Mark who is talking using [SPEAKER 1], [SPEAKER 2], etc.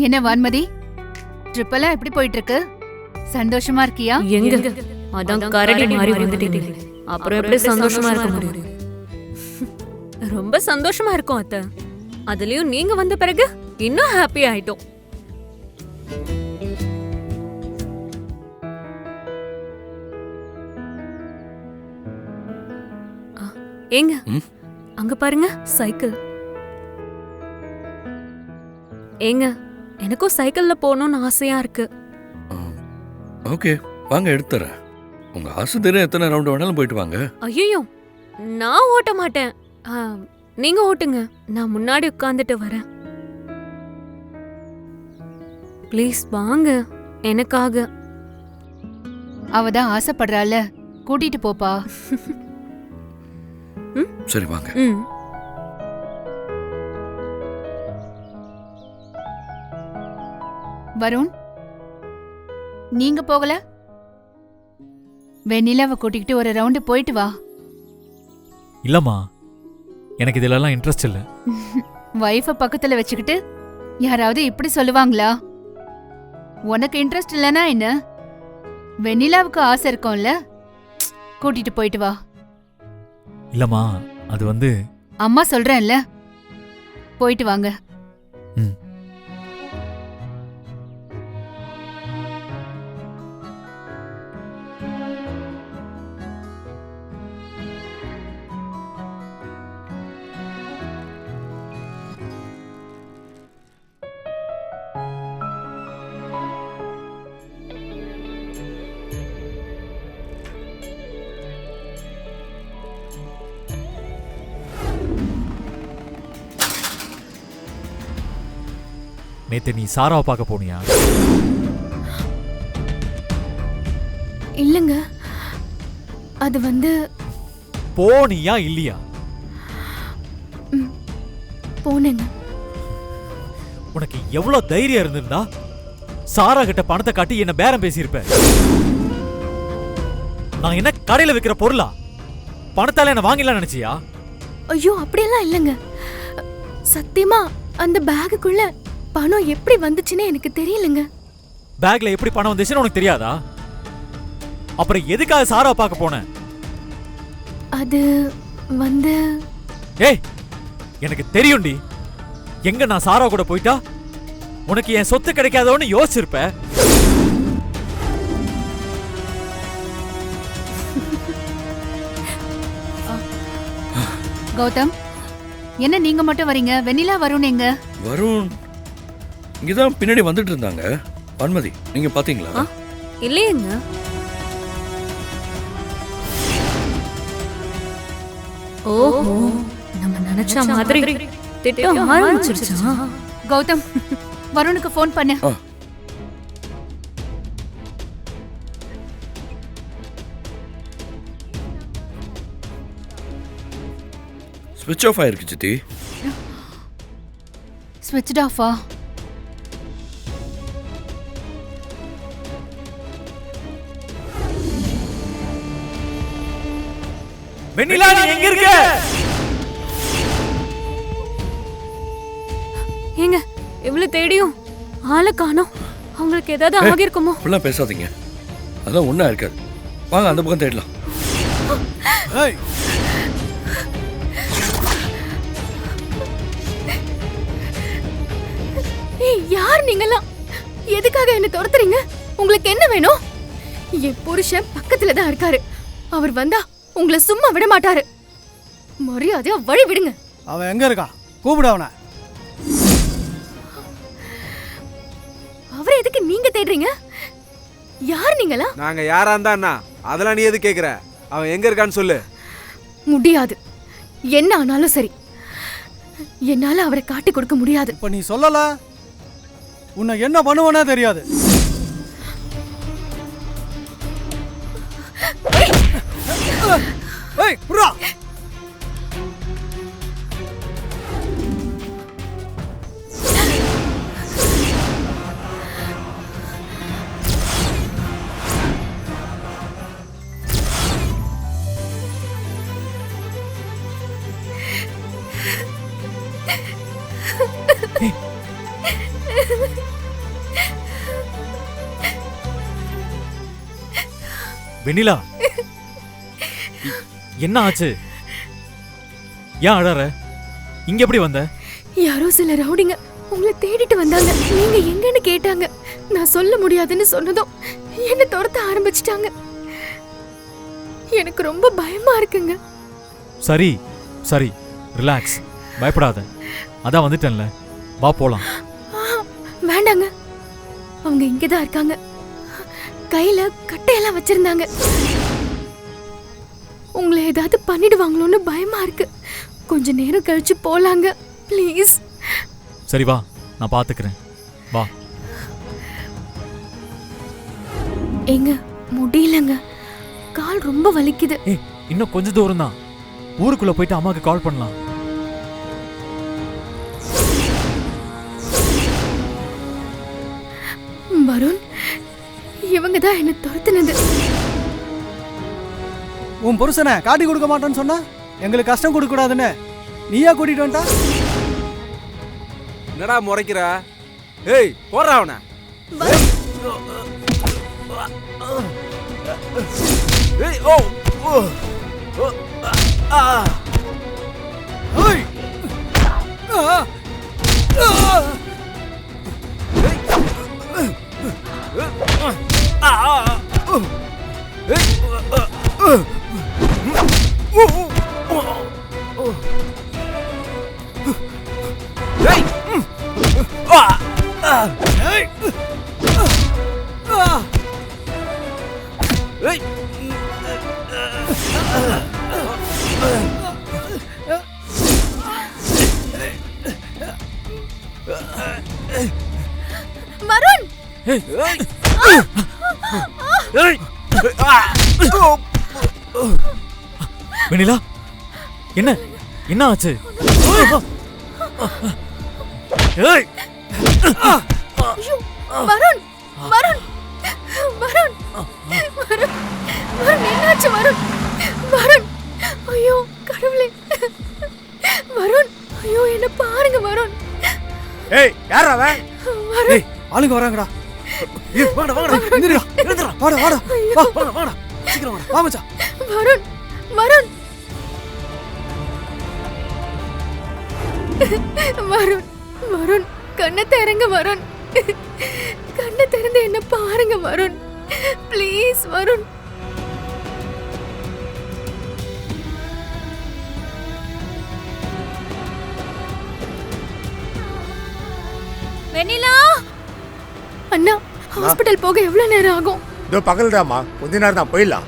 [SPEAKER 1] என்ன வான்மதி, ட்ரிப் எல்லாம் எப்படி போயிட்டு இருக்கு? சந்தோஷமா இருக்கியா?
[SPEAKER 2] எங்க அதான் கரடி மாறி வந்துட்டீங்க. அப்புறம் எப்படி சந்தோஷமா இருக்க முடியும்? ரொம்ப சந்தோஷமா இருக்கும் அத்தை. அதுலயும் நீங்க வந்த பிறகு இன்னும் ஹாப்பி ஆயிட்டோம். ஏங்க அங்க பாருங்க சைக்கிள். ஏங்க எனக்கும் சைக்கிள்ல போகணும்னு ஆசையா இருக்கு.
[SPEAKER 3] ஓகே வாங்க எடுத்துறேன். உங்க ஆசை தெரியும், எத்தனை ரவுண்ட் வேணாலும் போயிட்டு வாங்க.
[SPEAKER 2] ஐயோ நான் ஓட்ட மாட்டேன். நீங்க ஓட்டுங்க, நான் முன்னாடி உட்கார்ந்துட்டு வரேன். ப்ளீஸ் வாங்க எனக்காக.
[SPEAKER 1] அவதான் ஆசைப்படுறாள், கூட்டிட்டு போப்பா.
[SPEAKER 3] சரி வாங்க.
[SPEAKER 1] வருண், நீங்க போகல? வெண்ணிலாவை கூட்டிக்கிட்டு ஒரு ரவுண்டு போயிட்டு வா.
[SPEAKER 4] இல்லம்மா, எனக்கு இதெல்லாம் இன்ட்ரெஸ்ட் இல்ல.
[SPEAKER 1] வைஃப பக்கத்துல வச்சுக்கிட்டு யாராவது இப்படி சொல்லுவாங்களா? உனக்கு இன்ட்ரெஸ்ட் இல்லனா என்ன? வெண்ணிலாவுக்கு ஆசை இருக்கும்ல, கூட்டிட்டு போயிட்டு வா.
[SPEAKER 4] இல்லம்மா, அது வந்து
[SPEAKER 1] அம்மா சொல்றேன்ல, போயிட்டு வாங்க.
[SPEAKER 4] நேத்து நீ சாராவை பார்க்க போனியா?
[SPEAKER 5] இல்லங்க, அது வந்து
[SPEAKER 4] போனியா இல்லையா?
[SPEAKER 5] போனேங்க.
[SPEAKER 4] உனக்கு எவ்வளவு தைரியம் இருந்திருந்தா சாரா கிட்ட பணத்தை காட்டி என்ன பேரம் பேசியிருப்ப. நான் என்ன கடையில விக்கிற பொருளா? பணத்தால என்ன வாங்கிடலாம் நினைச்சியா?
[SPEAKER 5] ஐயோ அப்படியெல்லாம் இல்லங்க. சத்தியமா அந்த பேக்குக்குள்ள பணம் எப்படி வந்துச்சுன்னு எனக்கு தெரியலங்க.
[SPEAKER 4] பேக்ல எப்படி பணம் வந்துச்சுன்னு உனக்கு தெரியாதா? அப்புறம் எதுக்காக சாரா பார்க்க போன?
[SPEAKER 5] அது வந்து
[SPEAKER 4] ஏய், எனக்கு தெரியும்டி. எங்க நான் சாரா கூட போயிட்டா உனக்கு என் சொத்து கிடைக்காதோன்னு யோசிச்சிருப்ப.
[SPEAKER 1] கௌதம், என்ன நீங்க மட்டும் வரீங்க? வெண்ணிலா வருண் எங்க?
[SPEAKER 3] வருண் இங்கதான் பின்னாடி வந்துட்டு இருந்தாங்க. வான்மதி, நீங்க பாத்தீங்களா?
[SPEAKER 2] இல்லையேங்க. ஓஹோ, நம்ம நினைச்ச மாதிரி திட்டம் ஆரம்பிச்சிருச்சா?
[SPEAKER 1] கௌதம், வருணுக்கு ஃபோன் பண்ணு.
[SPEAKER 3] ஸ்விட்ச் ஆஃப் ஆயிருக்கு சித்தி.
[SPEAKER 1] ஸ்விட்ச் ஆஃபா?
[SPEAKER 4] வெண்ணிலா, நீ எங்க இருக்க?
[SPEAKER 2] ஏங்க இவ்வளவு தேடியும் ஆளை காணோம். அவங்களுக்கு ஏதாவது ஆகிருக்குமோ?
[SPEAKER 3] அப்படிலாம் பேசாதீங்க, அதான் ஒண்ணா இருக்காது. வாங்க அந்த பக்கம் தேடலாம்.
[SPEAKER 5] யார் நீங்கலாம்? எதுக்காக என்ன துரத்துறீங்க? உங்களுக்கு என்ன வேணும்? என் புருஷன் பக்கத்துல தான் இருக்காரு. அவர் வந்தா உங்களை சும்மா விட மாட்டாரு. மரியாதையா வழி விடுங்க.
[SPEAKER 6] அவன் எங்க இருக்கா? கூப்பிடு அவனை.
[SPEAKER 5] அவரை எதுக்கு நீங்க தேடுறீங்க? யார் நீங்களா?
[SPEAKER 7] நாங்க யாரா இருந்தா அதெல்லாம் நீ எது கேக்குற? அவன் எங்க இருக்கான்னு சொல்லு.
[SPEAKER 5] முடியாது. என்ன ஆனாலும் சரி, என்னால அவரை காட்டி கொடுக்க முடியாது.
[SPEAKER 6] இப்ப நீ சொல்லல, உன்னை என்ன பண்ணுவனே தெரியாது. ஏய் புறா,
[SPEAKER 4] வெண்ணிலா என்ன ஆச்சு? ஏன் அழற? இங்க எப்படி வந்த?
[SPEAKER 5] யாரோ சில ரவுடிங்க உங்களை தேடிட்டு வந்தாங்க. நீங்க எங்கன்னு கேட்டாங்க. நான் சொல்ல முடியாதுன்னு சொன்னதும் என்ன துரத்த ஆரம்பிச்சிட்டாங்க. எனக்கு ரொம்ப பயமா இருக்குங்க.
[SPEAKER 4] சரி சரி, ரிலாக்ஸ், பயப்படாத. அதான் வந்துட்டேன்ல, வா போலாம்.
[SPEAKER 5] வேண்டாங்க, அவங்க இங்கதான் இருக்காங்க. கையில கட்டையெல்லாம் வச்சிருந்தாங்க. உங்களை ஏதாவது பண்ணிடுவாங்களோன்னு பயமா இருக்கு. கொஞ்ச நேரம் கழிச்சு போலாங்க, ப்ளீஸ்.
[SPEAKER 4] சரி வா, நான் பாத்துக்கிறேன், வா.
[SPEAKER 5] ஏங்க முடியலங்க, கால் ரொம்ப வலிக்குது.
[SPEAKER 4] ஏய், இன்னும் கொஞ்ச தூரம் தான். ஊருக்குள்ள போயிட்டு அம்மாக்கு கால் பண்ணலாம்.
[SPEAKER 5] வருண், இவங்க தான் என்ன துரத்துனது.
[SPEAKER 6] உன் புருஷனை காட்டி கொடுக்க மாட்டேன்னு சொன்னா எங்களுக்கு கஷ்டம் கொடுக்க கூடாதுன்னு நீயா கூட்டிட்டு வந்துட்டா?
[SPEAKER 7] என்னடா முறைக்கிற? ஏய் போடுறா அவனை. ஏய் ஓ ஓ ஓ ஆ
[SPEAKER 6] ஏய்! ஆ! ஆ!
[SPEAKER 5] வருண்,
[SPEAKER 4] வெண்ணிலா, என்ன என்ன ஆச்சு? ஏய்!
[SPEAKER 5] ஐயோ, வருண், வருண், வருண், வருண், வருண், என்னாச்சு வருண்? வருண், ஐயோ கடவுளே, வருண், ஐயோ என்ன பாருங்க வருண்.
[SPEAKER 7] ஏய் யாரா அவன்?
[SPEAKER 5] வருண்,
[SPEAKER 6] ஆளுங்க வராங்கடா.
[SPEAKER 7] ஏய் வாடா வாடா
[SPEAKER 6] எந்திரிடா.
[SPEAKER 7] எழுந்துடா.
[SPEAKER 6] வாடா வாடா.
[SPEAKER 7] வா வாடா வாடா சீக்கிரம் வாடா.
[SPEAKER 6] வா மச்சான்.
[SPEAKER 5] வருண், வருண், வருண், வருண், கண்ணை திறங்க வருண், கண்ணை திறந்து என்ன பாருங்க வருண், ப்ளீஸ் வருண்.
[SPEAKER 2] வெண்ணிலா,
[SPEAKER 5] அண்ணா, ஹாஸ்பிடல் போக எவ்வளவு நேரம் ஆகும்?
[SPEAKER 8] இதோ பகல்தாம்மா, கொஞ்ச நேரம் தான் போயிடலாம்.